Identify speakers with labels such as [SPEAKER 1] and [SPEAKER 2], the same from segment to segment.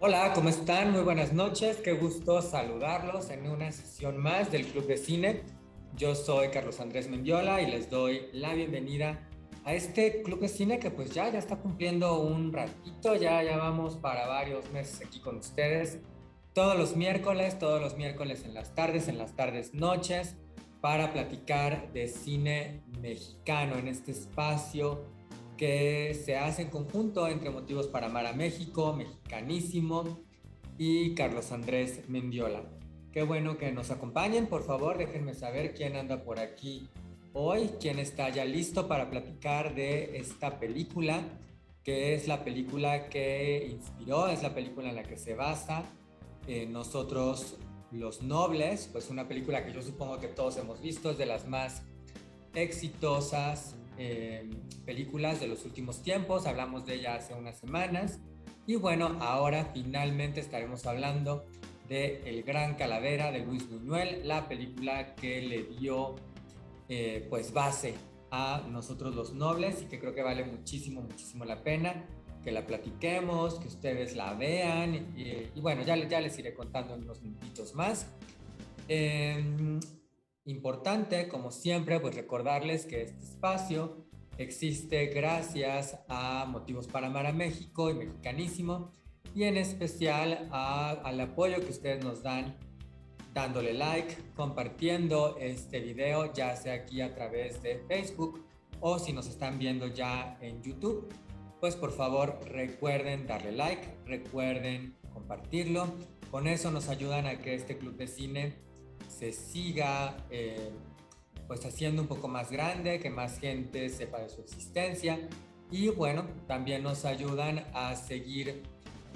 [SPEAKER 1] Hola, ¿cómo están? Muy buenas noches. Qué gusto saludarlos en una sesión más del Club de Cine. Yo soy Carlos Andrés Mendiola y les doy la bienvenida a este Club de Cine que pues ya está cumpliendo un ratito, ya vamos para varios meses aquí con ustedes. Todos los miércoles en las tardes noches, para platicar de cine mexicano en este espacio que se hace en conjunto entre Motivos para Amar a México, Mexicanísimo y Carlos Andrés Mendiola. Qué bueno que nos acompañen, por favor, déjenme saber quién anda por aquí hoy, quién está ya listo para platicar de esta película, que es la película que inspiró, es la película en la que se basa Nosotros los Nobles, pues una película que yo supongo que todos hemos visto, es de las más exitosas películas de los últimos tiempos, hablamos de ella hace unas semanas y bueno, ahora finalmente estaremos hablando de El Gran Calavera de Luis Buñuel, la película que le dio pues base a Nosotros los Nobles y que creo que vale muchísimo la pena que la platiquemos, que ustedes la vean y bueno, ya les iré contando en unos minutitos más. Eh, Importante, como siempre, pues recordarles que este espacio existe gracias a Motivos para Amar a México y Mexicanísimo, y en especial al apoyo que ustedes nos dan dándole like, compartiendo este video, ya sea aquí a través de Facebook o si nos están viendo ya en YouTube, pues por favor recuerden darle like, recuerden compartirlo. Con eso nos ayudan a que este club de cine se siga pues haciendo un poco más grande, que más gente sepa de su existencia y bueno, también nos ayudan a seguir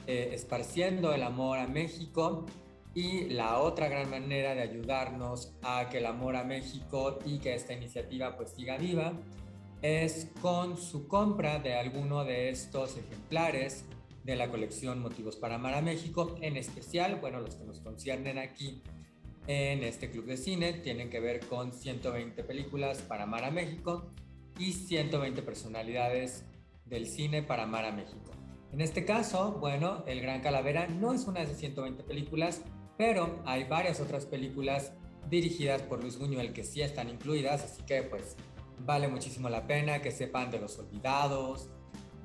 [SPEAKER 1] esparciendo el amor a México. Y la otra gran manera de ayudarnos a que el amor a México y que esta iniciativa pues siga viva es con su compra de alguno de estos ejemplares de la colección Motivos para Amar a México, en especial, bueno, los que nos conciernen aquí en este club de cine tienen que ver con 120 películas para amar a México y 120 personalidades del cine para amar a México. En este caso, bueno, El Gran Calavera no es una de esas 120 películas, pero hay varias otras películas dirigidas por Luis Buñuel que sí están incluidas, así que pues vale muchísimo la pena que sepan de Los Olvidados,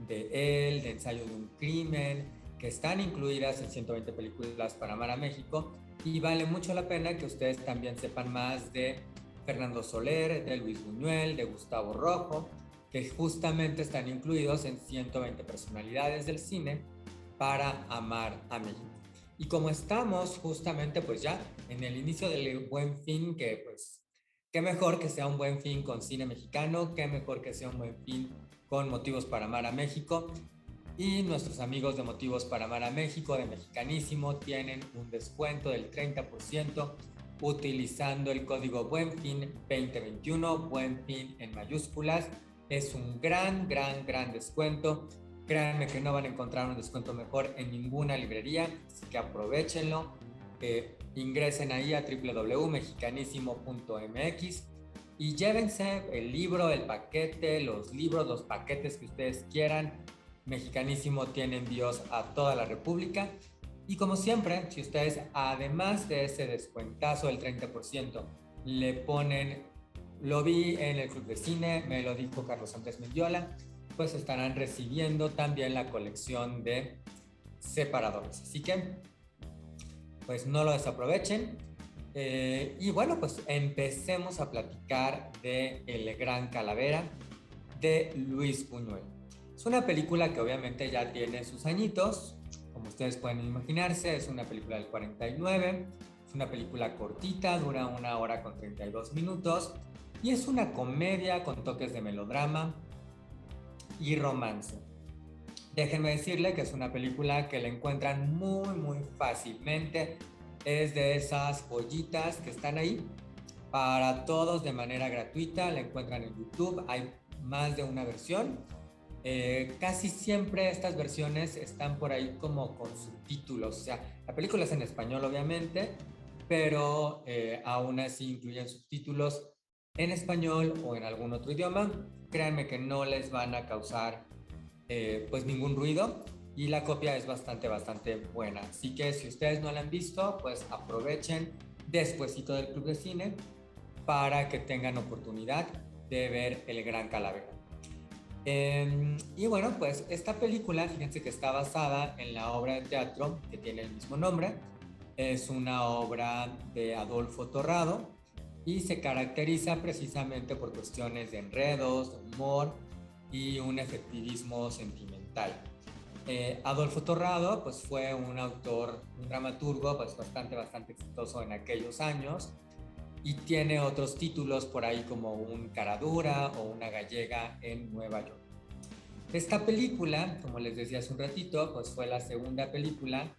[SPEAKER 1] de él, de Ensayo de un Crimen, que están incluidas en 120 películas para amar a México, y vale mucho la pena que ustedes también sepan más de Fernando Soler, de Luis Buñuel, de Gustavo Rojo, que justamente están incluidos en 120 personalidades del cine para amar a México. Y como estamos justamente pues ya en el inicio del Buen Fin, que pues qué mejor que sea un buen fin con cine mexicano, qué mejor que sea un buen fin con Motivos para Amar a México. Y nuestros amigos de Motivos para Amar a México, de Mexicanísimo, tienen un descuento del 30% utilizando el código BUENFIN 2021, BUENFIN en mayúsculas. Es un gran descuento. Créanme que no van a encontrar un descuento mejor en ninguna librería, así que aprovechenlo. Ingresen ahí a www.mexicanísimo.mx y llévense el libro, el paquete, los libros, los paquetes que ustedes quieran. Mexicanísimo tiene envíos a toda la República. Y como siempre, si ustedes además de ese descuentazo del 30% le ponen, lo vi en el Club de Cine, me lo dijo Carlos Andrés Mendiola, pues estarán recibiendo también la colección de separadores. Así que pues no lo desaprovechen. Y bueno, pues empecemos a platicar de El Gran Calavera de Luis Buñuel. Es una película que obviamente ya tiene sus añitos, como ustedes pueden imaginarse, es una película del 49, es una película cortita, dura 1 hora con 32 minutos y es una comedia con toques de melodrama y romance. Déjenme decirle que es una película que la encuentran muy fácilmente. Es de esas joyitas que están ahí para todos de manera gratuita. La encuentran en YouTube. Hay más de una versión. Casi siempre estas versiones están por ahí como con subtítulos. O sea, la película es en español obviamente, pero aún así incluyen subtítulos en español o en algún otro idioma. Créanme que no les van a causar pues ningún ruido y la copia es bastante buena. Así que si ustedes no la han visto, pues aprovechen despuesito del Club de Cine para que tengan oportunidad de ver El Gran Calavera. Y bueno, pues esta película, fíjense que está basada en la obra de teatro que tiene el mismo nombre. Es una obra de Adolfo Torrado y se caracteriza precisamente por cuestiones de enredos, de humor y un efectivismo sentimental. Adolfo Torrado pues fue un autor, un dramaturgo pues bastante exitoso en aquellos años y tiene otros títulos por ahí como Un Caradura o Una Gallega en Nueva York. Esta película, como les decía hace un ratito, pues fue la segunda película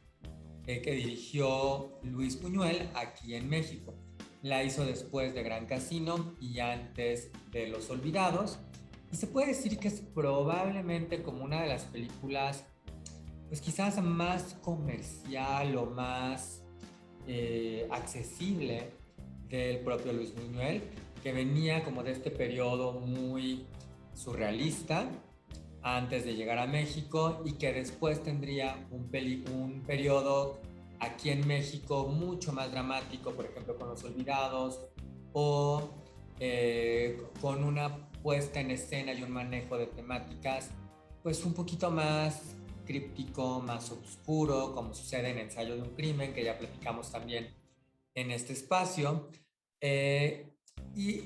[SPEAKER 1] que dirigió Luis Buñuel aquí en México. La hizo después de Gran Casino y antes de Los Olvidados. Y se puede decir que es probablemente como una de las películas, pues quizás más comercial o más accesible del propio Luis Buñuel, que venía como de este periodo muy surrealista antes de llegar a México y que después tendría un periodo aquí en México mucho más dramático, por ejemplo con Los Olvidados o con una puesta en escena y un manejo de temáticas pues un poquito más críptico, más oscuro, como sucede en Ensayo de un Crimen, que ya platicamos también en este espacio. Y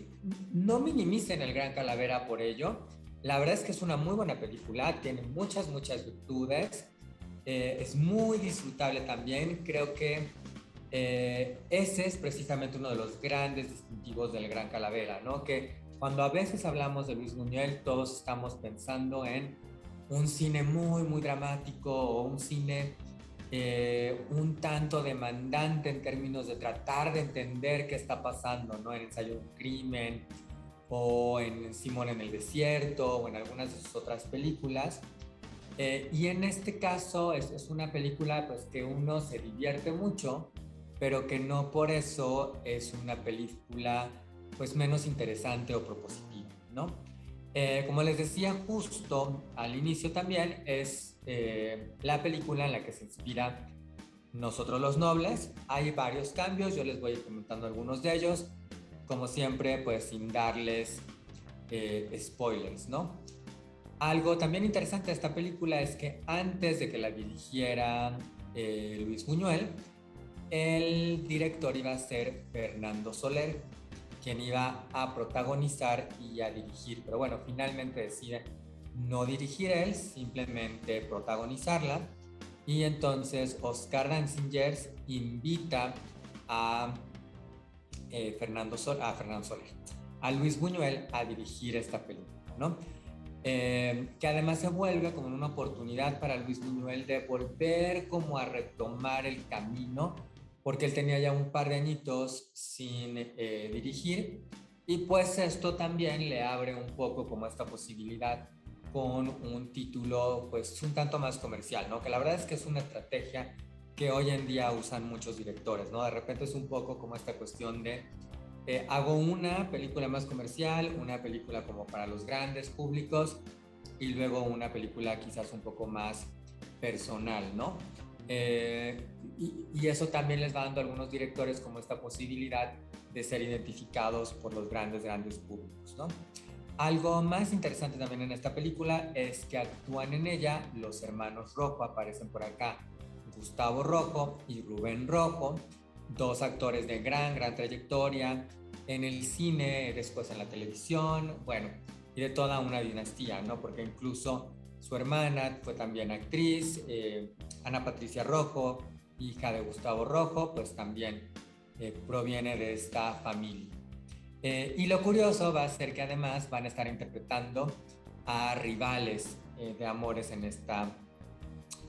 [SPEAKER 1] no minimicen El Gran Calavera por ello. La verdad es que es una muy buena película, tiene muchas virtudes, es muy disfrutable también. Creo que ese es precisamente uno de los grandes distintivos del Gran Calavera, ¿no? Que cuando a veces hablamos de Luis Buñuel, todos estamos pensando en un cine muy dramático o un cine un tanto demandante en términos de tratar de entender qué está pasando, ¿no? En Ensayo de un Crimen o en Simón en el Desierto o en algunas de sus otras películas. Y en este caso es una película pues que uno se divierte mucho, pero que no por eso es una película pues menos interesante o propositiva, ¿no? Como les decía justo al inicio también, es la película en la que se inspira Nosotros los Nobles. Hay varios cambios, yo les voy a ir comentando algunos de ellos, como siempre, pues sin darles spoilers, ¿no? Algo también interesante de esta película es que antes de que la dirigiera Luis Buñuel, el director iba a ser Fernando Soler, quien iba a protagonizar y a dirigir, pero bueno, finalmente decide no dirigir él, simplemente protagonizarla, y entonces Oscar Dancingers invita a Fernando Soler, a Luis Buñuel a dirigir esta película, ¿no? Que además se vuelve como una oportunidad para Luis Buñuel de volver como a retomar el camino, porque él tenía ya un par de añitos sin dirigir, y pues esto también le abre un poco como esta posibilidad con un título pues un tanto más comercial, ¿no? Que la verdad es que es una estrategia que hoy en día usan muchos directores, ¿no? De repente es un poco como esta cuestión de hago una película más comercial, una película como para los grandes públicos y luego una película quizás un poco más personal, ¿no? Y eso también les va dando a algunos directores como esta posibilidad de ser identificados por los grandes públicos, ¿no? Algo más interesante también en esta película es que actúan en ella los hermanos Rojo, aparecen por acá Gustavo Rojo y Rubén Rojo, dos actores de gran trayectoria en el cine, después en la televisión, bueno, y de toda una dinastía, ¿no? Porque incluso su hermana fue también actriz, Ana Patricia Rojo, hija de Gustavo Rojo, pues también proviene de esta familia. Y lo curioso va a ser que además van a estar interpretando a rivales de amores en esta...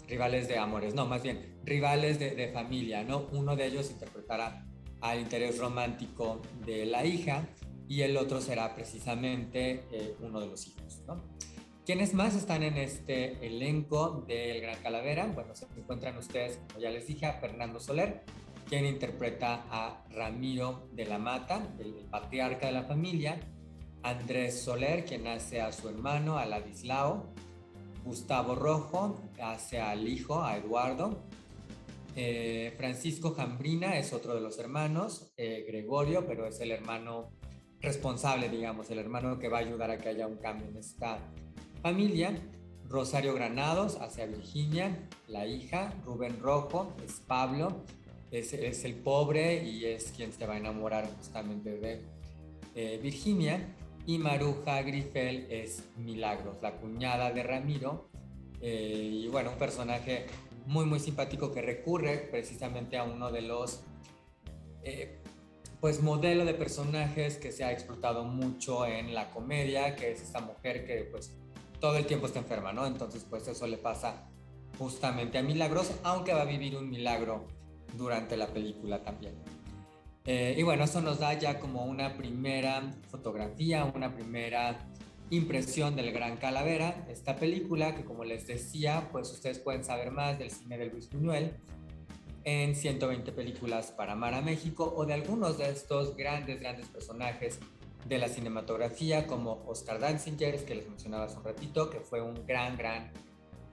[SPEAKER 1] Rivales de amores, no, más bien rivales de familia, ¿no? Uno de ellos interpretará al interés romántico de la hija y el otro será precisamente uno de los hijos, ¿no? ¿Quiénes más están en este elenco del Gran Calavera? Bueno, se encuentran ustedes, como ya les dije, a Fernando Soler, quien interpreta a Ramiro de la Mata, el patriarca de la familia, Andrés Soler, quien hace a su hermano, a Ladislao, Gustavo Rojo hace al hijo, a Eduardo. Francisco Jambrina es otro de los hermanos, Gregorio, pero es el hermano responsable, digamos, el hermano que va a ayudar a que haya un cambio en esta familia. Rosario Granados hacia Virginia, la hija. Rubén Rojo es Pablo, es el pobre y es quien se va a enamorar justamente de Virginia. Y Maruja Grifel es Milagros, la cuñada de Ramiro. Y bueno, un personaje muy muy simpático que recurre precisamente a uno de los pues modelo de personajes que se ha explotado mucho en la comedia, que es esta mujer que pues todo el tiempo está enferma, ¿no? Entonces pues eso le pasa justamente a Milagros, aunque va a vivir un milagro durante la película también. Y bueno, eso nos da ya como una primera fotografía, una primera impresión del Gran Calavera, esta película que, como les decía, pues ustedes pueden saber más del cine de Luis Buñuel en 120 películas para amar a México, o de algunos de estos grandes personajes de la cinematografía, como Oscar Danziger, que les mencionaba hace un ratito, que fue un gran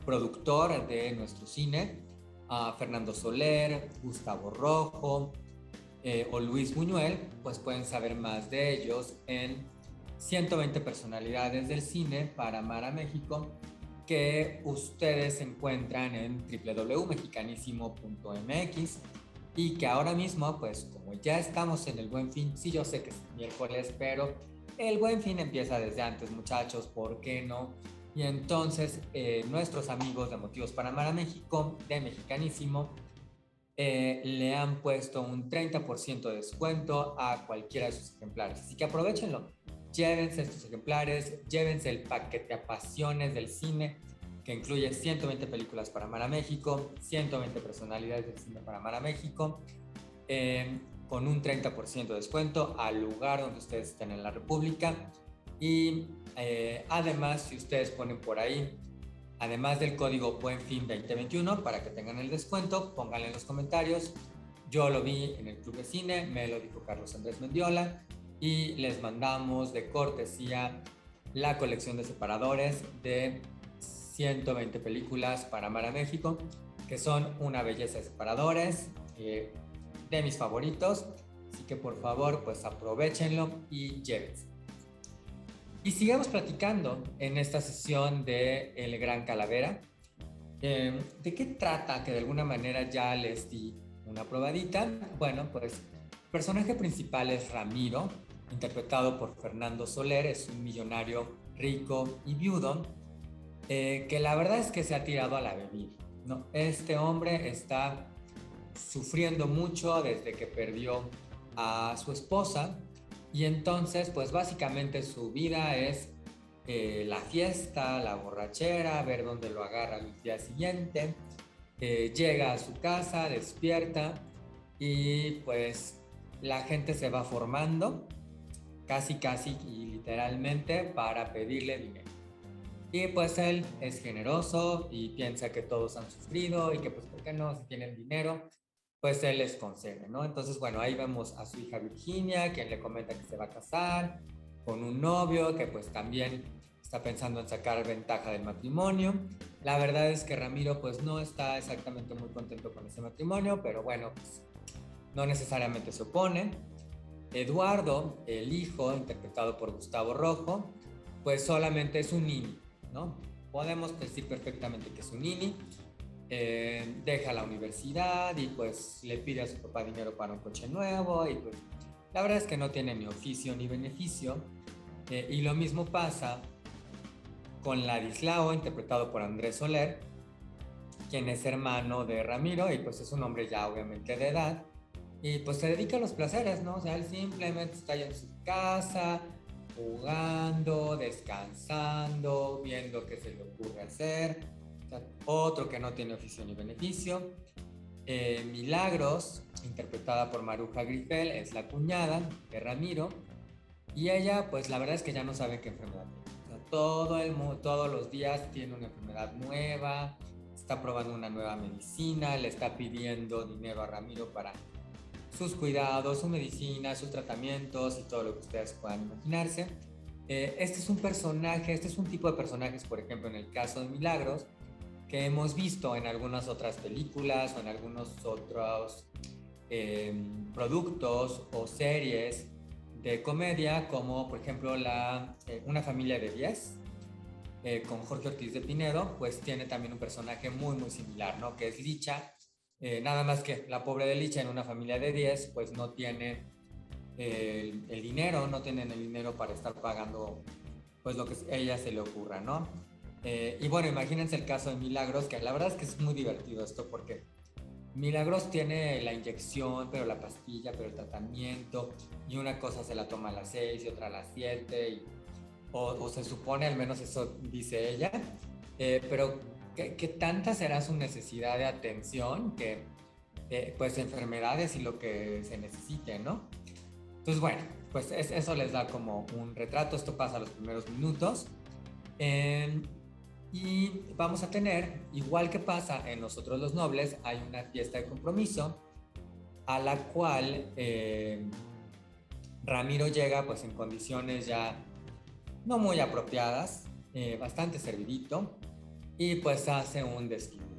[SPEAKER 1] productor de nuestro cine, a Fernando Soler, Gustavo Rojo, o Luis Buñuel. Pues pueden saber más de ellos en 120 personalidades del cine para amar a México, que ustedes encuentran en www.mexicanísimo.mx, y que ahora mismo, pues como ya estamos en el Buen Fin, sí, yo sé que es miércoles, pero el Buen Fin empieza desde antes, muchachos, ¿por qué no? Y entonces nuestros amigos de Motivos para Amar a México, de Mexicanísimo, le han puesto un 30% de descuento a cualquiera de sus ejemplares. Así que aprovechenlo. Llévense estos ejemplares, llévense el paquete Apasiones del cine, que incluye 120 películas para amar a México, 120 personalidades del cine para amar a México, con un 30% de descuento al lugar donde ustedes estén en la República. Y además, si ustedes ponen por ahí, además del código BUENFIN 2021, para que tengan el descuento, pónganle en los comentarios: yo lo vi en el Club de Cine, me lo dijo Carlos Andrés Mendiola, y les mandamos de cortesía la colección de separadores de 120 películas para amar a México, que son una belleza de separadores, de mis favoritos. Así que por favor, pues aprovechenlo y llévense. Y sigamos platicando en esta sesión de El Gran Calavera. ¿De qué trata? Que de alguna manera ya les di una probadita. Bueno, pues el personaje principal es Ramiro, interpretado por Fernando Soler. Es un millonario rico y viudo, que la verdad es que se ha tirado a la bebida, ¿no? Este hombre está sufriendo mucho desde que perdió a su esposa, y entonces pues básicamente su vida es la fiesta, la borrachera, ver dónde lo agarra el día siguiente. Llega a su casa, despierta, y pues la gente se va formando casi y literalmente para pedirle dinero. Y pues él es generoso y piensa que todos han sufrido y que pues ¿por qué no? Si tienen dinero, pues él les concede, ¿no? Entonces, bueno, ahí vemos a su hija Virginia, quien le comenta que se va a casar con un novio que pues también está pensando en sacar ventaja del matrimonio. La verdad es que Ramiro pues no está exactamente muy contento con ese matrimonio, pero bueno, pues no necesariamente se opone. Eduardo, el hijo, interpretado por Gustavo Rojo, pues solamente es un niño, ¿no? Podemos decir perfectamente que es un nini. Deja la universidad y pues le pide a su papá dinero para un coche nuevo, y pues la verdad es que no tiene ni oficio ni beneficio. Y lo mismo pasa con Ladislao, interpretado por Andrés Soler, quien es hermano de Ramiro y pues es un hombre ya obviamente de edad, y pues se dedica a los placeres, ¿no? O sea, él simplemente está en su casa jugando, descansando, viendo qué se le ocurre hacer. Otro que no tiene oficio ni beneficio. Milagros, interpretada por Maruja Grifel, es la cuñada de Ramiro, y ella pues la verdad es que ya no sabe qué enfermedad tiene. O sea, todos los días tiene una enfermedad nueva, está probando una nueva medicina, le está pidiendo dinero a Ramiro para sus cuidados, su medicina, sus tratamientos y todo lo que ustedes puedan imaginarse. Este es un personaje, este es un tipo de personajes, por ejemplo, en el caso de Milagros, que hemos visto en algunas otras películas o en algunos otros productos o series de comedia, como por ejemplo Una familia de 10, con Jorge Ortiz de Pinedo, pues tiene también un personaje muy, muy similar, ¿no? Que es Licha, nada más que la pobre de Licha en Una familia de 10, pues no tiene el dinero, no tienen el dinero para estar pagando pues lo que a ella se le ocurra, ¿no? Y bueno, imagínense el caso de Milagros, que la verdad es que es muy divertido esto porque Milagros tiene la inyección, pero la pastilla, pero el tratamiento, y una cosa se la toma a las 6 y otra a las 7, o se supone, al menos eso dice ella, pero ¿qué tanta será su necesidad de atención que pues enfermedades y lo que se necesite, ¿no? Entonces, bueno, pues eso les da como un retrato, esto pasa a los primeros minutos. Eh, y vamos a tener, igual que pasa en Nosotros los Nobles, hay una fiesta de compromiso a la cual Ramiro llega pues en condiciones ya no muy apropiadas, bastante servidito, y pues hace un desfiguro.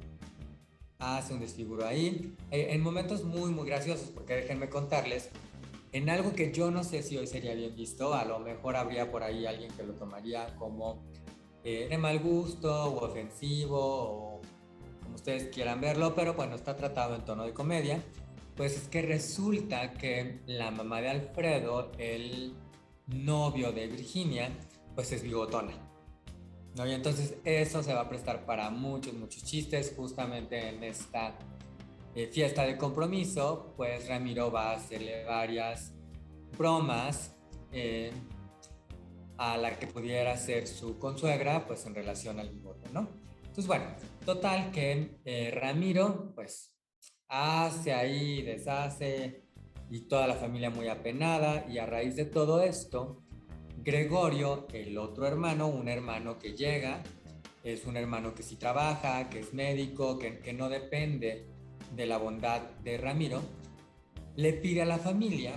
[SPEAKER 1] Hace un desfiguro ahí, en momentos muy, muy graciosos, porque déjenme contarles, en algo que yo no sé si hoy sería bien visto, a lo mejor habría por ahí alguien que lo tomaría como de mal gusto o ofensivo o como ustedes quieran verlo, pero bueno, está tratado en tono de comedia. Pues es que resulta que la mamá de Alfredo, el novio de Virginia, pues es bigotona, ¿no? Y entonces eso se va a prestar para muchos, muchos chistes justamente en esta fiesta de compromiso. Pues Ramiro va a hacerle varias bromas a la que pudiera ser su consuegra, pues en relación al bigote, ¿no? Entonces, bueno, total que Ramiro, pues hace ahí, deshace, y toda la familia muy apenada, y a raíz de todo esto, Gregorio, el otro hermano, un hermano que llega, es un hermano que sí trabaja, que es médico, que no depende de la bondad de Ramiro, le pide a la familia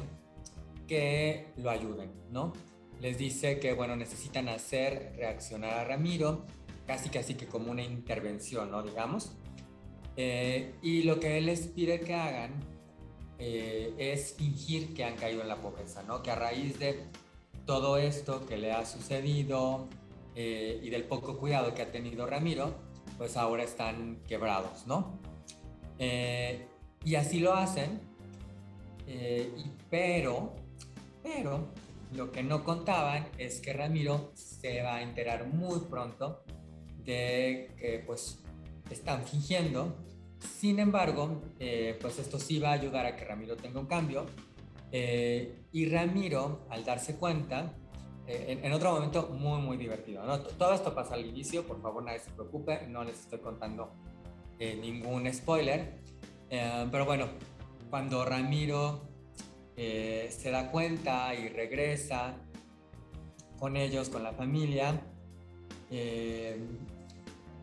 [SPEAKER 1] que lo ayuden, ¿no? Les dice que, bueno, necesitan hacer reaccionar a Ramiro, casi casi que como una intervención, ¿no? Digamos. Y lo que él les pide que hagan es fingir que han caído en la pobreza, ¿no? Que a raíz de todo esto que le ha sucedido y del poco cuidado que ha tenido Ramiro, pues ahora están quebrados, ¿no? Y así lo hacen, pero lo que no contaban es que Ramiro se va a enterar muy pronto de que pues están fingiendo. Sin embargo, pues esto sí va a ayudar a que Ramiro tenga un cambio. Y Ramiro, al darse cuenta, en otro momento muy, muy divertido, ¿no? Todo esto pasa al inicio, por favor nadie se preocupe, no les estoy contando ningún spoiler. Pero bueno, cuando Ramiro se da cuenta y regresa con ellos, con la familia, eh,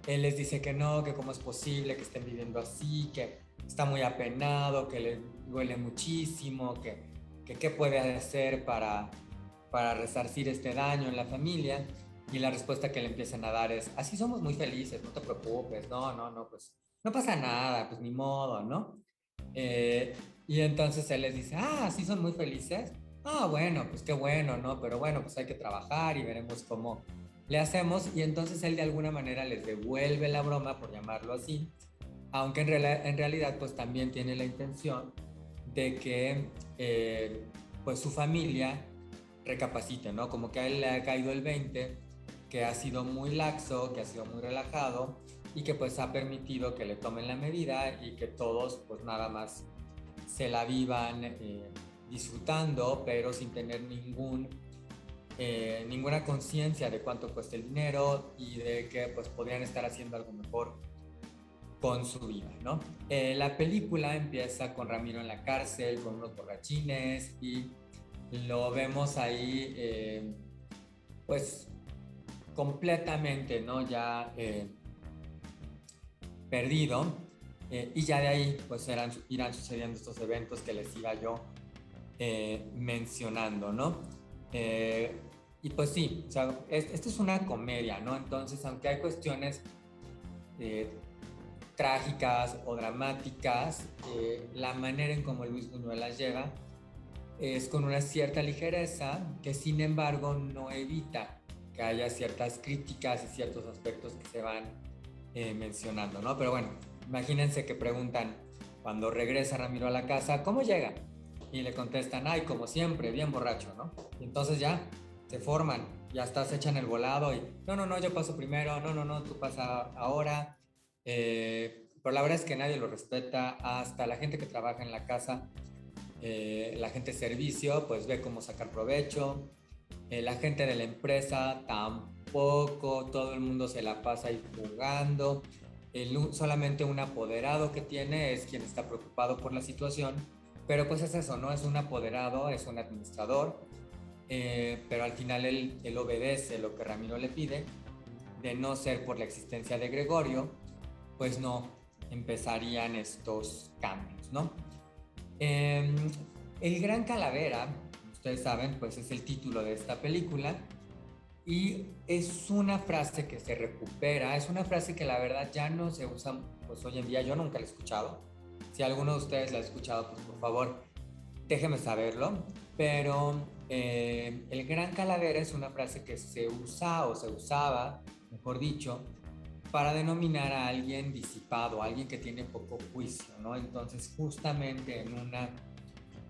[SPEAKER 1] él les dice que no, que cómo es posible que estén viviendo así, que está muy apenado, que le duele muchísimo, que qué puede hacer para resarcir este daño en la familia. Y la respuesta que le empiezan a dar es, así somos muy felices, no te preocupes, no, pues no pasa nada, pues ni modo, ¿no? Eh, y entonces él les dice, sí son muy felices. Bueno, pues qué bueno, ¿no? Pero bueno, pues hay que trabajar y veremos cómo le hacemos. Y entonces él de alguna manera les devuelve la broma, por llamarlo así, aunque en realidad pues también tiene la intención de que pues su familia recapacite, ¿no? Como que a él le ha caído el 20, que ha sido muy laxo, que ha sido muy relajado y que pues ha permitido que le tomen la medida y que todos pues nada más se la vivan disfrutando, pero sin tener ninguna conciencia de cuánto cuesta el dinero y de que pues podrían estar haciendo algo mejor con su vida, ¿no? La película empieza con Ramiro en la cárcel, con unos borrachines, y lo vemos ahí pues completamente, ¿no? Ya perdido, y ya de ahí pues irán sucediendo estos eventos que les iba yo mencionando, ¿no? Y pues sí, o sea, esto es una comedia, ¿no? Entonces, aunque hay cuestiones eh, trágicas o dramáticas, la manera en cómo Luis Buñuel las lleva es con una cierta ligereza que sin embargo no evita que haya ciertas críticas y ciertos aspectos que se van mencionando, ¿no? Pero bueno, imagínense que preguntan cuando regresa Ramiro a la casa, ¿cómo llega? Y le contestan, ay, como siempre, bien borracho, ¿no? Y entonces ya se forman, ya hasta se echan el volado y, no, no, no, yo paso primero, no, no, no, tú pasa ahora. Pero la verdad es que nadie lo respeta, hasta la gente que trabaja en la casa, la gente de servicio, pues ve cómo sacar provecho, la gente de la empresa tampoco, todo el mundo se la pasa ahí jugando. Solamente un apoderado que tiene es quien está preocupado por la situación, pero pues es eso, no es un apoderado, es un administrador, pero al final él obedece lo que Ramiro le pide. De no ser por la existencia de Gregorio, pues no empezarían estos cambios, ¿no? Eh, el Gran Calavera, ustedes saben, pues es el título de esta película y es una frase que se recupera, es una frase que la verdad ya no se usa pues hoy en día, yo nunca la he escuchado. Si alguno de ustedes la ha escuchado, pues por favor déjenme saberlo, pero el Gran Calavera es una frase que se usa o se usaba, mejor dicho, para denominar a alguien disipado, a alguien que tiene poco juicio, ¿no? Entonces, justamente en una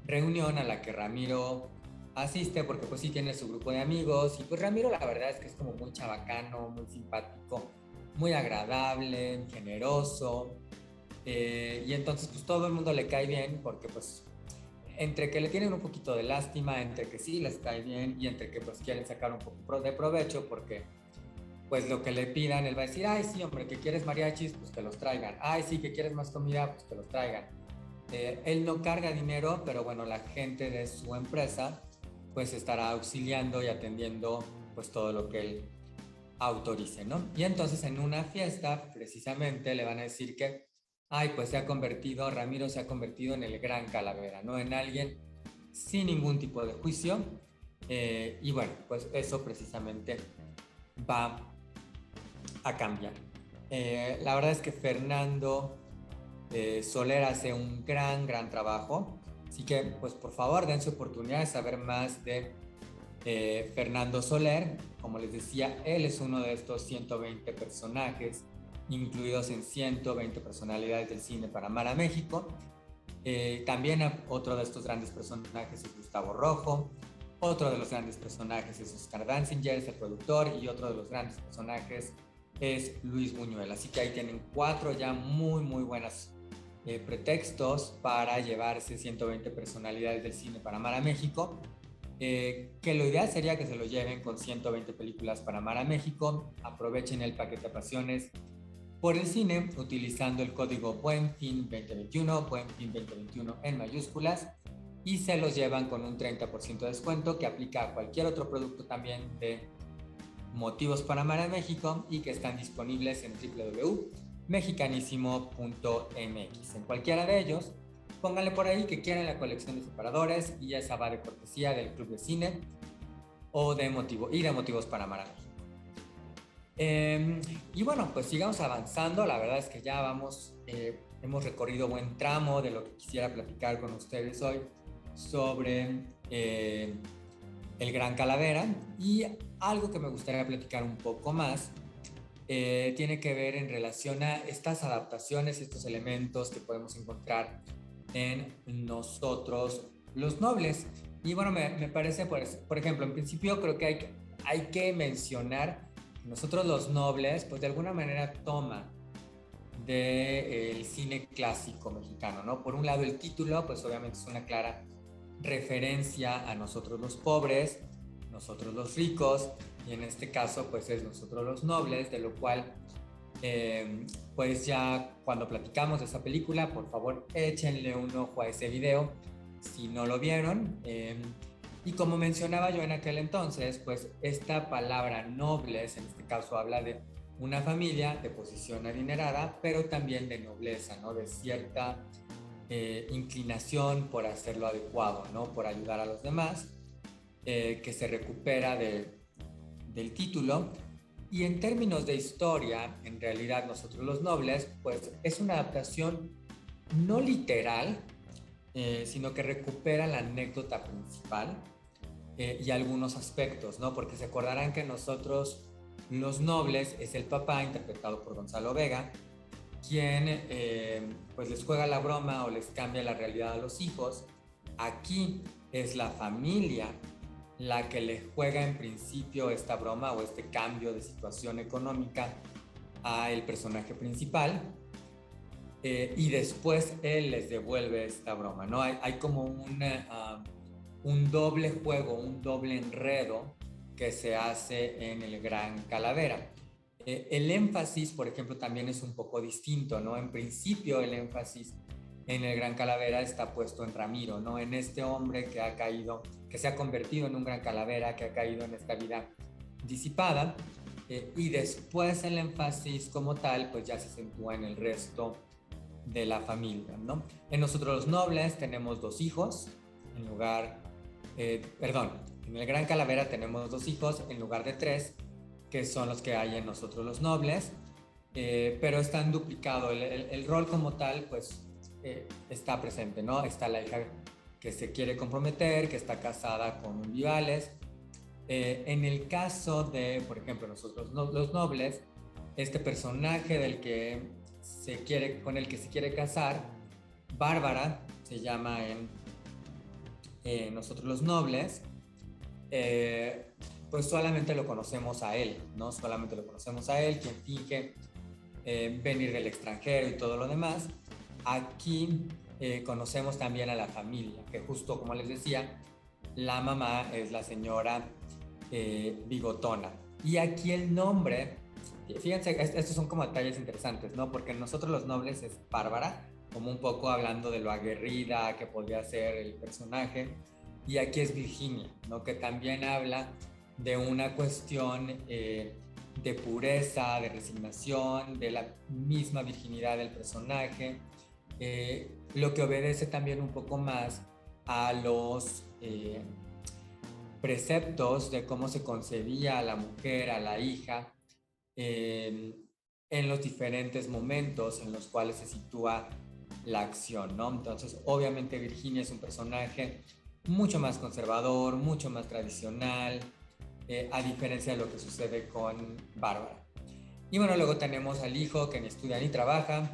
[SPEAKER 1] reunión a la que Ramiro asiste, porque pues sí tiene su grupo de amigos, y pues Ramiro la verdad es que es como muy chabacano, muy simpático, muy agradable, generoso, y entonces pues todo el mundo le cae bien, porque pues entre que le tienen un poquito de lástima, entre que sí les cae bien, y entre que pues quieren sacar un poco de provecho, porque pues lo que le pidan, él va a decir, ay, sí, hombre, que quieres mariachis, pues que los traigan. Ay, sí, que quieres más comida, pues que los traigan. Él no carga dinero, pero bueno, la gente de su empresa pues estará auxiliando y atendiendo pues todo lo que él autorice, ¿no? Y entonces en una fiesta precisamente le van a decir que, ay, pues Ramiro se ha convertido en el gran calavera, ¿no? En alguien sin ningún tipo de juicio. Y bueno, pues eso precisamente va a cambiar. La verdad es que Fernando Soler hace un gran trabajo. Así que, pues por favor, dense oportunidad de saber más de Fernando Soler. Como les decía, él es uno de estos 120 personajes incluidos en 120 personalidades del cine para amar a México. También otro de estos grandes personajes es Gustavo Rojo. Otro de los grandes personajes es Oscar Danzinger, es el productor, y otro de los grandes personajes es Luis Buñuel. Así que ahí tienen 4 ya muy buenas pretextos para llevarse 120 personalidades del cine para amar a México. Que lo ideal sería que se lo lleven con 120 películas para amar a México. Aprovechen el paquete de pasiones por el cine utilizando el código BUENFIN 2021, BUENFIN 2021 en mayúsculas, y se los llevan con un 30% de descuento que aplica a cualquier otro producto también de Motivos para Amar a México y que están disponibles en www.mexicanísimo.mx. En cualquiera de ellos, pónganle por ahí que quieren la colección de separadores y esa va de cortesía del Club de Cine o de Motivos para Amar a México. Y bueno, pues sigamos avanzando. La verdad es que ya hemos recorrido buen tramo de lo que quisiera platicar con ustedes hoy sobre el Gran Calavera, y algo que me gustaría platicar un poco más tiene que ver en relación a estas adaptaciones, estos elementos que podemos encontrar en nosotros los nobles. Y bueno, me parece, pues, por ejemplo, en principio creo que hay que mencionar nosotros los nobles, pues de alguna manera toma del cine clásico mexicano, ¿no? Por un lado el título, pues obviamente es una clara referencia a nosotros los pobres, nosotros los ricos, y en este caso pues es nosotros los nobles, de lo cual pues ya cuando platicamos de esa película, por favor échenle un ojo a ese video si no lo vieron. Y como mencionaba yo en aquel entonces, pues esta palabra nobles, en este caso habla de una familia de posición adinerada, pero también de nobleza, ¿no? De cierta inclinación por hacer lo adecuado, ¿no? Por ayudar a los demás, que se recupera de del título. Y en términos de historia, en realidad Nosotros los Nobles, pues es una adaptación no literal, sino que recupera la anécdota principal y algunos aspectos, ¿no? Porque se acordarán que Nosotros los Nobles es el papá, interpretado por Gonzalo Vega, quien pues les juega la broma o les cambia la realidad a los hijos. Aquí es la familia la que le juega en principio esta broma o este cambio de situación económica a el personaje principal, y después él les devuelve esta broma, ¿no? Hay como un doble juego, un doble enredo que se hace en el Gran Calavera. El énfasis, por ejemplo, también es un poco distinto, ¿no? En principio el énfasis en el Gran Calavera está puesto en Ramiro, ¿no? En este hombre que ha caído, que se ha convertido en un Gran Calavera, que ha caído en esta vida disipada, y después el énfasis como tal, pues ya se acentúa en el resto de la familia, ¿no? En Nosotros los Nobles tenemos 2 hijos, en lugar, perdón, en el Gran Calavera tenemos 2 hijos en lugar de 3, que son los que hay en Nosotros los Nobles, pero están duplicado, el rol como tal, pues está presente, ¿no? Está la hija que se quiere comprometer, que está casada con un Vivales. En el caso de, por ejemplo, Nosotros los Nobles, este personaje con el que se quiere casar, Bárbara, se llama en Nosotros los Nobles, pues solamente lo conocemos a él, ¿no? Solamente lo conocemos a él, quien finge venir del extranjero y todo lo demás. Aquí conocemos también a la familia, que justo como les decía, la mamá es la señora Bigotona. Y aquí el nombre, fíjense, estos son como detalles interesantes, ¿no? Porque Nosotros los Nobles es Bárbara, como un poco hablando de lo aguerrida que podría ser el personaje. Y aquí es Virginia, ¿no? Que también habla de una cuestión de pureza, de resignación, de la misma virginidad del personaje, lo que obedece también un poco más a los preceptos de cómo se concebía a la mujer, a la hija, en los diferentes momentos en los cuales se sitúa la acción, ¿no? Entonces, obviamente Virginia es un personaje mucho más conservador, mucho más tradicional, a diferencia de lo que sucede con Bárbara. Y bueno, luego tenemos al hijo que ni estudia ni trabaja,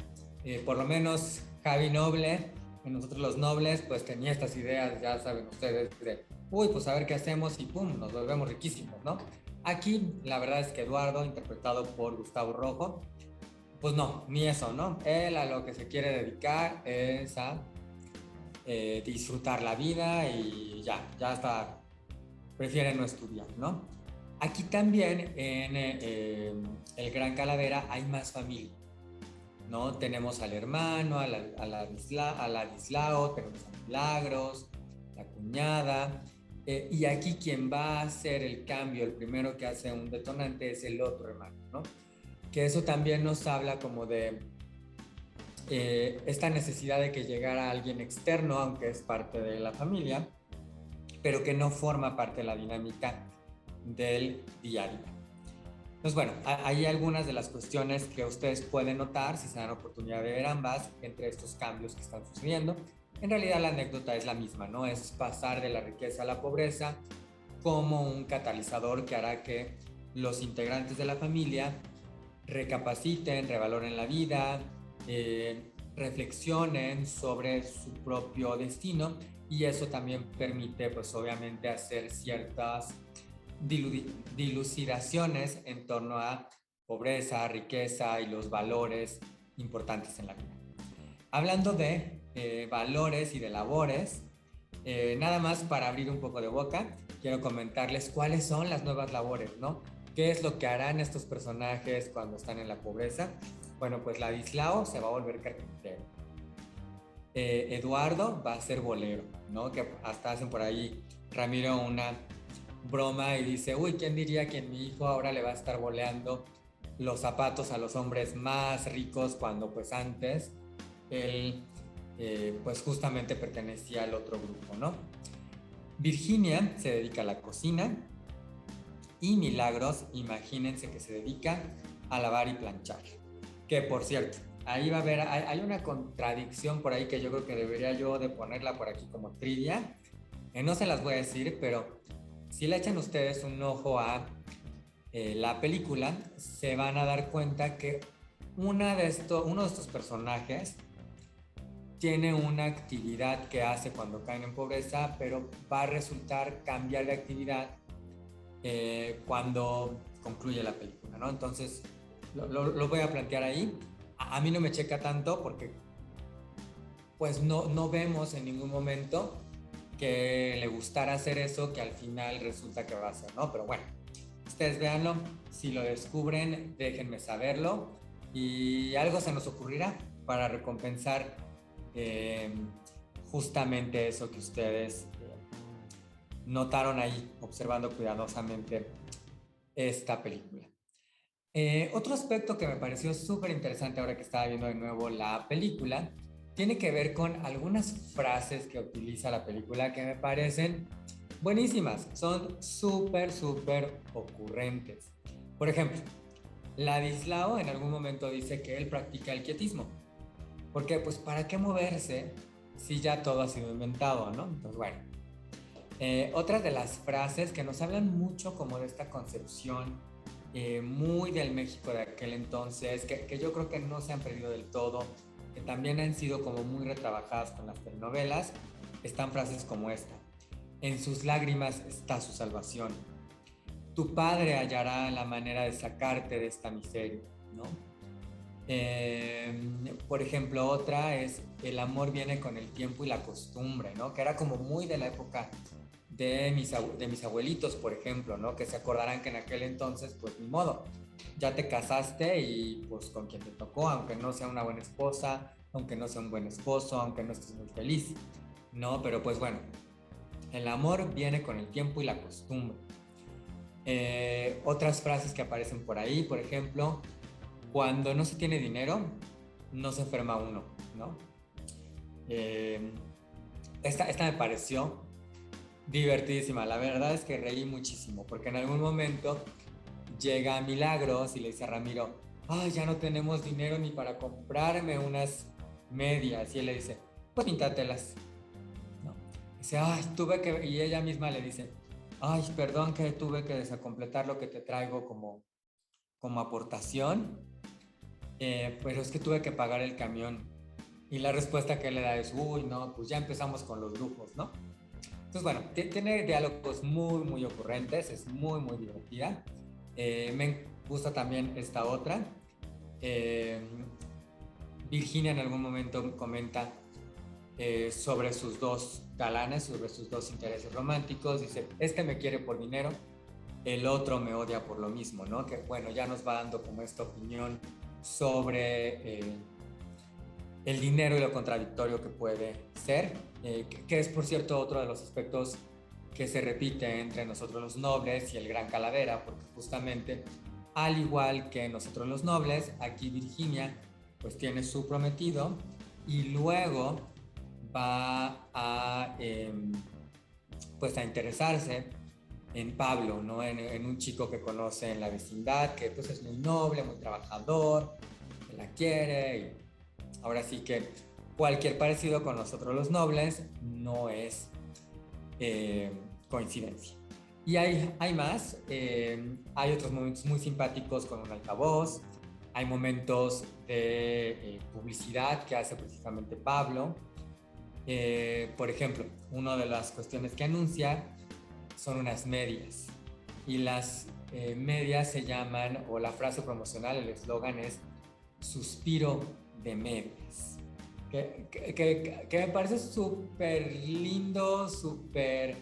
[SPEAKER 1] por lo menos Javi Noble, en Nosotros los Nobles, pues tenía estas ideas, ya saben ustedes, de, uy, pues a ver qué hacemos y pum, nos volvemos riquísimos, ¿no? Aquí la verdad es que Eduardo, interpretado por Gustavo Rojo, pues no, ni eso, ¿no? Él a lo que se quiere dedicar es a disfrutar la vida y ya está, prefiere no estudiar, ¿no? Aquí también en el Gran Calavera hay más familia, ¿no? Tenemos al hermano, a Ladislao, tenemos a Milagros, la cuñada, y aquí quien va a hacer el cambio, el primero que hace un detonante es el otro hermano, ¿no? Que eso también nos habla como de esta necesidad de que llegara alguien externo, aunque es parte de la familia, pero que no forma parte de la dinámica del día a día. Pues bueno, hay algunas de las cuestiones que ustedes pueden notar si se dan oportunidad de ver ambas entre estos cambios que están sucediendo. En realidad la anécdota es la misma, ¿no? Es pasar de la riqueza a la pobreza como un catalizador que hará que los integrantes de la familia recapaciten, revaloren la vida, reflexionen sobre su propio destino, y eso también permite, pues obviamente, hacer ciertas dilucidaciones en torno a pobreza, riqueza y los valores importantes en la vida. Hablando de valores y de labores, nada más para abrir un poco de boca, quiero comentarles cuáles son las nuevas labores, ¿no? ¿Qué es lo que harán estos personajes cuando están en la pobreza? Bueno, pues Ladislao se va a volver carpintero. Eduardo va a ser bolero, ¿no? Que hasta hacen por ahí Ramiro una broma y dice, uy, ¿quién diría que mi hijo ahora le va a estar boleando los zapatos a los hombres más ricos cuando pues antes él pues justamente pertenecía al otro grupo, ¿no? Virginia se dedica a la cocina, y Milagros, imagínense que se dedica a lavar y planchar. Que por cierto, ahí va a haber, hay una contradicción por ahí que yo creo que debería yo de ponerla por aquí como trivia. No se las voy a decir, pero si le echan ustedes un ojo a la película, se van a dar cuenta que uno de estos personajes tiene una actividad que hace cuando caen en pobreza, pero va a resultar cambiar de actividad cuando concluye la película, ¿no? Entonces, lo voy a plantear ahí. A mí no me checa tanto porque pues no vemos en ningún momento que le gustara hacer eso, que al final resulta que va a hacer, ¿no? Pero bueno, ustedes véanlo, si lo descubren, déjenme saberlo y algo se nos ocurrirá para recompensar justamente eso que ustedes notaron ahí, observando cuidadosamente esta película. Otro aspecto que me pareció súper interesante ahora que estaba viendo de nuevo la película tiene que ver con algunas frases que utiliza la película que me parecen buenísimas, son súper ocurrentes. Por ejemplo, Ladislao en algún momento dice que él practica el quietismo. ¿Por qué? Pues ¿para qué moverse si ya todo ha sido inventado, ¿no? Entonces, bueno. Otras de las frases que nos hablan mucho como de esta concepción muy del México de aquel entonces, que yo creo que no se han perdido del todo, que también han sido como muy retrabajadas con las telenovelas, están frases como esta: en sus lágrimas está su salvación, tu padre hallará la manera de sacarte de esta miseria, ¿no? Por ejemplo, otra es el amor viene con el tiempo y la costumbre, ¿no? Que era como muy de la época de mis abuelitos, por ejemplo, ¿no? Que se acordarán que en aquel entonces, pues ni modo, ya te casaste y pues con quien te tocó, aunque no sea una buena esposa, aunque no sea un buen esposo, aunque no estés muy feliz, ¿no? Pero pues bueno, el amor viene con el tiempo y la costumbre. Otras frases que aparecen por ahí, por ejemplo, cuando no se tiene dinero, no se enferma uno, ¿no? Esta me pareció divertidísima, la verdad es que reí muchísimo, porque en algún momento llega Milagros y le dice a Ramiro, ay, ya no tenemos dinero ni para comprarme unas medias, y él le dice, pues píntatelas, ¿no? Dice, ay, y ella misma le dice, ay, perdón que tuve que desacompletar lo que te traigo como aportación, pero es que tuve que pagar el camión. Y la respuesta que le da es, uy, no, pues ya empezamos con los lujos, ¿no? Entonces, bueno, tiene diálogos muy ocurrentes, es muy divertida. Me gusta también esta otra. Virginia en algún momento comenta sobre sus dos galanes, sobre sus dos intereses románticos. Dice, este me quiere por dinero, el otro me odia por lo mismo, ¿no? Que bueno, ya nos va dando como esta opinión sobre el dinero y lo contradictorio que puede ser, que es por cierto otro de los aspectos que se repite entre nosotros los nobles y el gran Calavera, porque justamente al igual que nosotros los nobles, aquí Virginia pues tiene su prometido y luego va a pues a interesarse en Pablo, ¿no? En un chico que conoce en la vecindad, que pues es muy noble, muy trabajador, que la quiere y ahora sí que cualquier parecido con nosotros los nobles no es coincidencia. Y hay más, hay otros momentos muy simpáticos con un altavoz, hay momentos de publicidad que hace precisamente Pablo. Por ejemplo, una de las cuestiones que anuncia son unas medias. Y las medias se llaman, o la frase promocional, el eslogan es suspiro de medias. Que me parece súper lindo, súper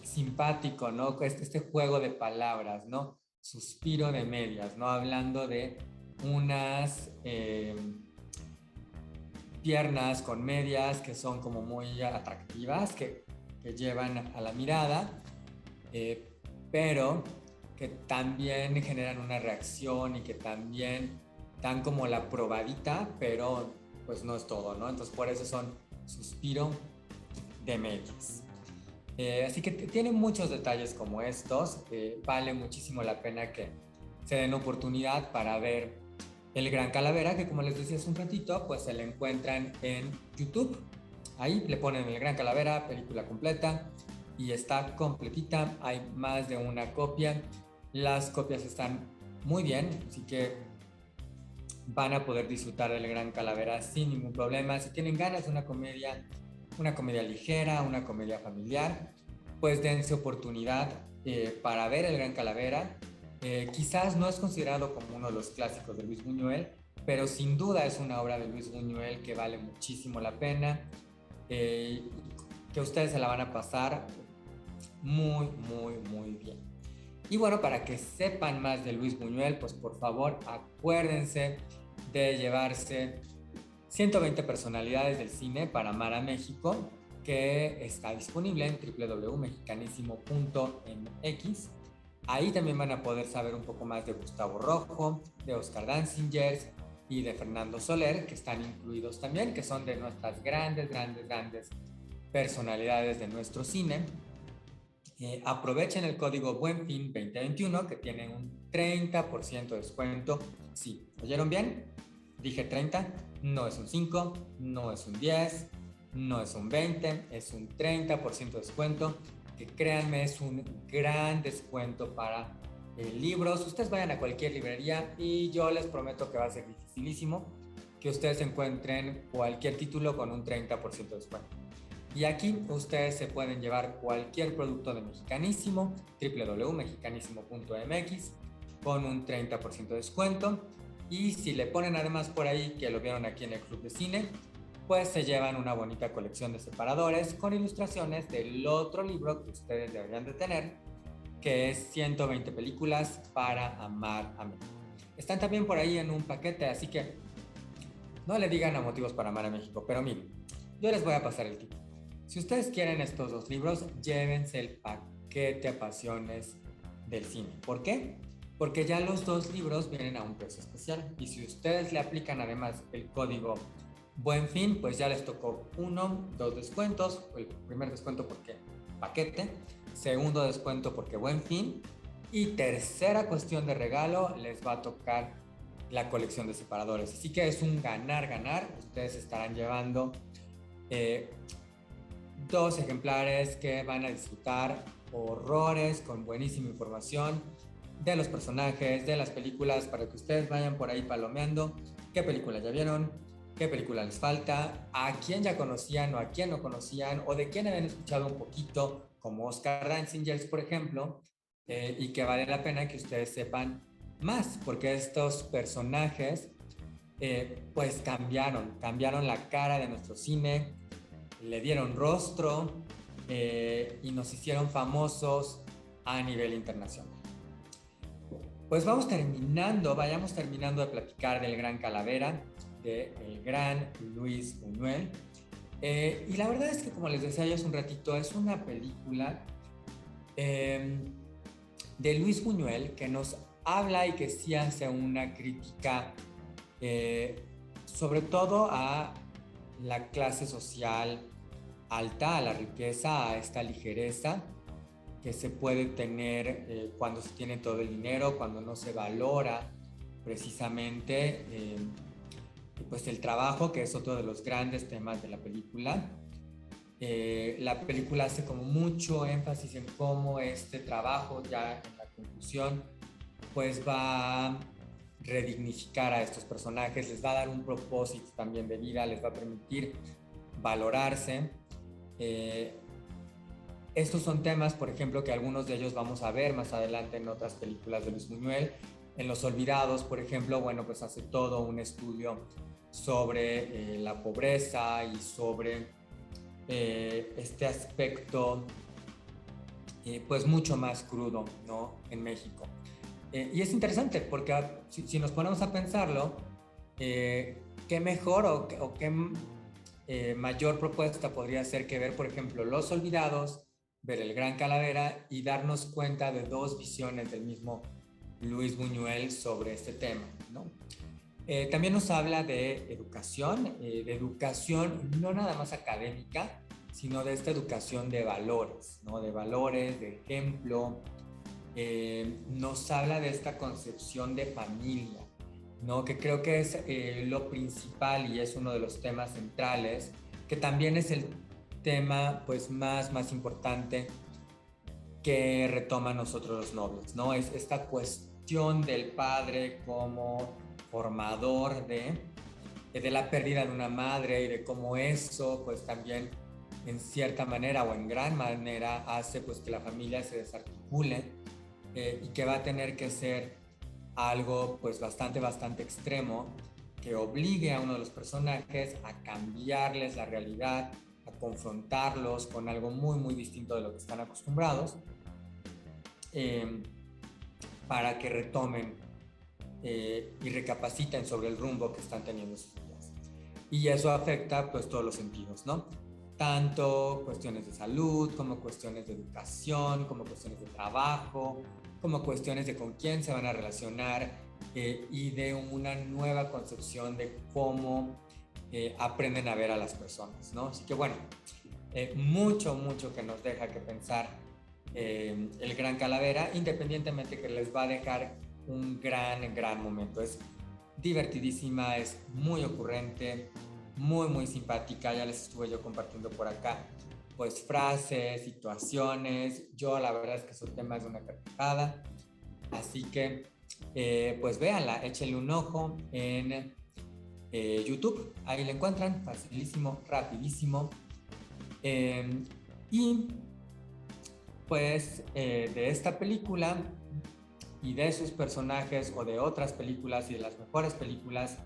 [SPEAKER 1] simpático, ¿no? Este juego de palabras, ¿no? Suspiro de medias, ¿no? Hablando de unas piernas con medias que son como muy atractivas, que llevan a la mirada, pero que también generan una reacción y que también dan como la probadita, pero pues no es todo, ¿no? Entonces por eso son suspiro de medias. Así que tiene muchos detalles como estos. Vale muchísimo la pena que se den oportunidad para ver El Gran Calavera, que como les decía hace un ratito, pues se la encuentran en YouTube. Ahí le ponen El Gran Calavera, película completa, y está completita. Hay más de una copia. Las copias están muy bien, así que van a poder disfrutar del Gran Calavera sin ningún problema. Si tienen ganas de una comedia ligera, una comedia familiar, pues dense oportunidad para ver el Gran Calavera. Quizás no es considerado como uno de los clásicos de Luis Buñuel, pero sin duda es una obra de Luis Buñuel que vale muchísimo la pena, que ustedes se la van a pasar muy, muy, muy bien. Y bueno, para que sepan más de Luis Buñuel, pues por favor acuérdense de llevarse 120 personalidades del cine para amar a México, que está disponible en www.mexicanisimo.mx. Ahí también van a poder saber un poco más de Gustavo Rojo, de Oscar Danzinger y de Fernando Soler, que están incluidos también, que son de nuestras grandes, grandes, grandes personalidades de nuestro cine. Aprovechen el código BUENFIN 2021 que tiene un 30% de descuento. Sí, ¿oyeron bien? Dije 30, no es un 5, no es un 10, no es un 20, es un 30% de descuento, que créanme es un gran descuento para libros. Ustedes vayan a cualquier librería y yo les prometo que va a ser dificilísimo que ustedes encuentren cualquier título con un 30% de descuento. Y aquí ustedes se pueden llevar cualquier producto de Mexicanísimo, www.mexicanísimo.mx, con un 30% de descuento. Y si le ponen además por ahí que lo vieron aquí en el Club de Cine, pues se llevan una bonita colección de separadores con ilustraciones del otro libro que ustedes deberían de tener, que es 120 películas para amar a México. Están también por ahí en un paquete, así que no le digan a Motivos para Amar a México, pero miren, yo les voy a pasar el título. Si ustedes quieren estos dos libros, llévense el paquete Pasiones del Cine. ¿Por qué? Porque ya los dos libros vienen a un precio especial. Y si ustedes le aplican además el código Buen Fin, pues ya les tocó dos descuentos. El primer descuento porque paquete, segundo descuento porque Buen Fin, y tercera cuestión de regalo, les va a tocar la colección de separadores. Así que es un ganar-ganar. Ustedes estarán llevando dos ejemplares que van a disfrutar horrores con buenísima información de los personajes, de las películas, para que ustedes vayan por ahí palomeando qué película ya vieron, qué película les falta, a quién ya conocían o a quién no conocían, o de quién habían escuchado un poquito, como Oscar Danzinger, por ejemplo, y que vale la pena que ustedes sepan más, porque estos personajes pues cambiaron la cara de nuestro cine, le dieron rostro y nos hicieron famosos a nivel internacional. Pues vayamos terminando de platicar del Gran Calavera, del gran Luis Buñuel. Y la verdad es que, como les decía yo hace un ratito, es una película de Luis Buñuel que nos habla y que sí hace una crítica sobre todo a la clase social alta, a la riqueza, a esta ligereza que se puede tener cuando se tiene todo el dinero, cuando no se valora precisamente pues el trabajo, que es otro de los grandes temas de la película. La película hace como mucho énfasis en cómo este trabajo, ya en la conclusión, pues va a redignificar a estos personajes, les va a dar un propósito también de vida, les va a permitir valorarse. Estos son temas, por ejemplo, que algunos de ellos vamos a ver más adelante en otras películas de Luis Buñuel. En Los Olvidados, por ejemplo, bueno, pues hace todo un estudio sobre la pobreza y sobre este aspecto pues mucho más crudo, ¿no? En México. Y es interesante porque si nos ponemos a pensarlo, qué mejor o qué mayor propuesta podría ser que ver, por ejemplo, Los Olvidados, ver El Gran Calavera y darnos cuenta de dos visiones del mismo Luis Buñuel sobre este tema, ¿no? También nos habla de educación no nada más académica, sino de esta educación de valores, ¿no? De valores, de ejemplo. Nos habla de esta concepción de familia, ¿no? Que creo que es lo principal y es uno de los temas centrales, que también es el tema pues más importante que retoma nosotros los nobles, ¿no? Es esta cuestión del padre como formador de la pérdida de una madre y de cómo eso pues también en cierta manera o en gran manera hace pues que la familia se desarticule y que va a tener que ser algo pues bastante extremo que obligue a uno de los personajes a cambiarles la realidad, a confrontarlos con algo muy distinto de lo que están acostumbrados, para que retomen y recapaciten sobre el rumbo que están teniendo sus vidas. Y eso afecta pues todos los sentidos, ¿no? Tanto cuestiones de salud, como cuestiones de educación, como cuestiones de trabajo, como cuestiones de con quién se van a relacionar y de una nueva concepción de cómo aprenden a ver a las personas, ¿no? Así que bueno, mucho que nos deja que pensar el Gran Calavera, independientemente que les va a dejar un gran momento. Es divertidísima, es muy ocurrente, muy simpática. Ya les estuve yo compartiendo por acá pues frases, situaciones. Yo la verdad es que solté más de una carcajada, así que pues véanla, échenle un ojo en YouTube, ahí la encuentran, facilísimo, rapidísimo. Y pues de esta película y de sus personajes o de otras películas y de las mejores películas,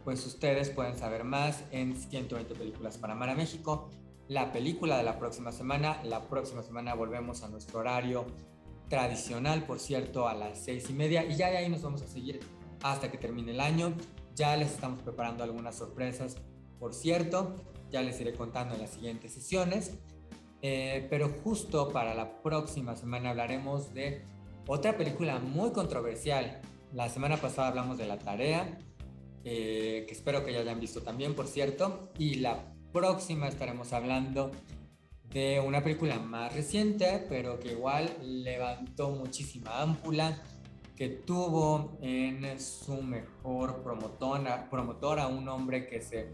[SPEAKER 1] pues ustedes pueden saber más en 120 películas para amar a México, la película de la próxima semana. La próxima semana volvemos a nuestro horario tradicional, por cierto, a las 6:30, y ya de ahí nos vamos a seguir hasta que termine el año. Ya les estamos preparando algunas sorpresas, por cierto, ya les iré contando en las siguientes sesiones. Pero justo para la próxima semana hablaremos de otra película muy controversial. La semana pasada hablamos de La Tarea, que espero que ya hayan visto también, por cierto, y la próxima estaremos hablando de una película más reciente, pero que igual levantó muchísima ámpula, que tuvo en su mejor promotor a un hombre que se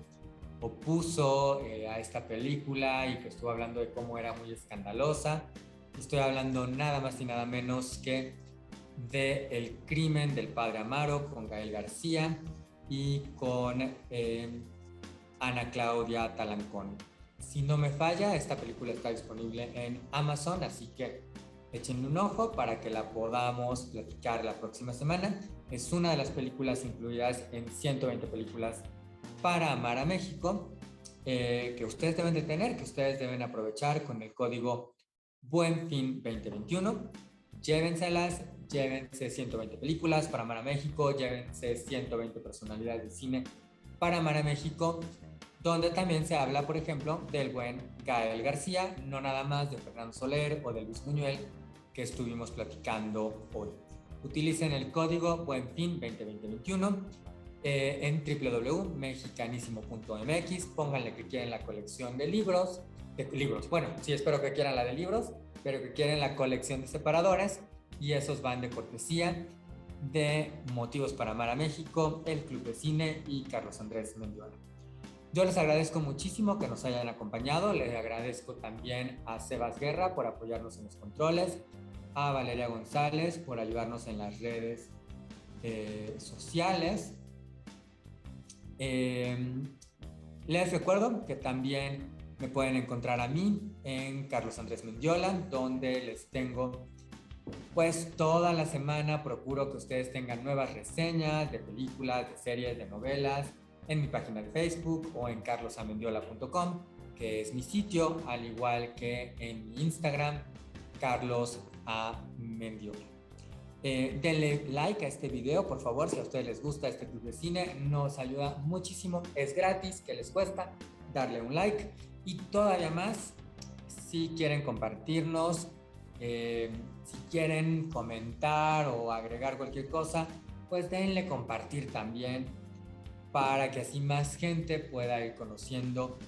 [SPEAKER 1] opuso a esta película y que estuvo hablando de cómo era muy escandalosa. Estoy hablando nada más y nada menos que de El crimen del padre Amaro, con Gael García y con Ana Claudia Talancón. Si no me falla, esta película está disponible en Amazon, así que échenle un ojo para que la podamos platicar la próxima semana. Es una de las películas incluidas en 120 películas para amar a México, que ustedes deben de tener, que ustedes deben aprovechar con el código BUENFIN 2021. Llévenselas, llévense 120 películas para amar a México, llévense 120 personalidades de cine para amar a México, donde también se habla, por ejemplo, del buen Gael García, no nada más de Fernando Soler o de Luis Buñuel, que estuvimos platicando hoy. Utilicen el código BUENFIN 2021 en www.mexicanísimo.mx. Pónganle que quieren la colección de libros. Bueno, sí, espero que quieran la de libros, pero que quieren la colección de separadores, y esos van de cortesía de Motivos para Amar a México, El Club de Cine y Carlos Andrés Mendiola. Yo les agradezco muchísimo que nos hayan acompañado. Les agradezco también a Sebas Guerra por apoyarnos en los controles, a Valeria González por ayudarnos en las redes sociales. Les recuerdo que también me pueden encontrar a mí en Carlos Andrés Mendiola, donde les tengo pues toda la semana. Procuro que ustedes tengan nuevas reseñas de películas, de series, de novelas en mi página de Facebook o en carlosamendiola.com, que es mi sitio, al igual que en mi Instagram, Carlos A. Mendiola. Denle like a este video, por favor, si a ustedes les gusta este club de cine, nos ayuda muchísimo, es gratis, ¿qué les cuesta? Darle un like, y todavía más, si quieren compartirnos, si quieren comentar o agregar cualquier cosa, pues denle compartir también, para que así más gente pueda ir conociendo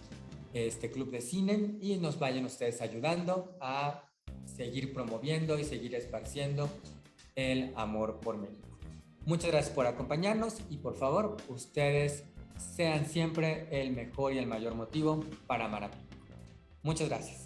[SPEAKER 1] este club de cine y nos vayan ustedes ayudando a seguir promoviendo y seguir esparciendo el amor por México. Muchas gracias por acompañarnos y por favor, ustedes sean siempre el mejor y el mayor motivo para amar a México. Muchas gracias.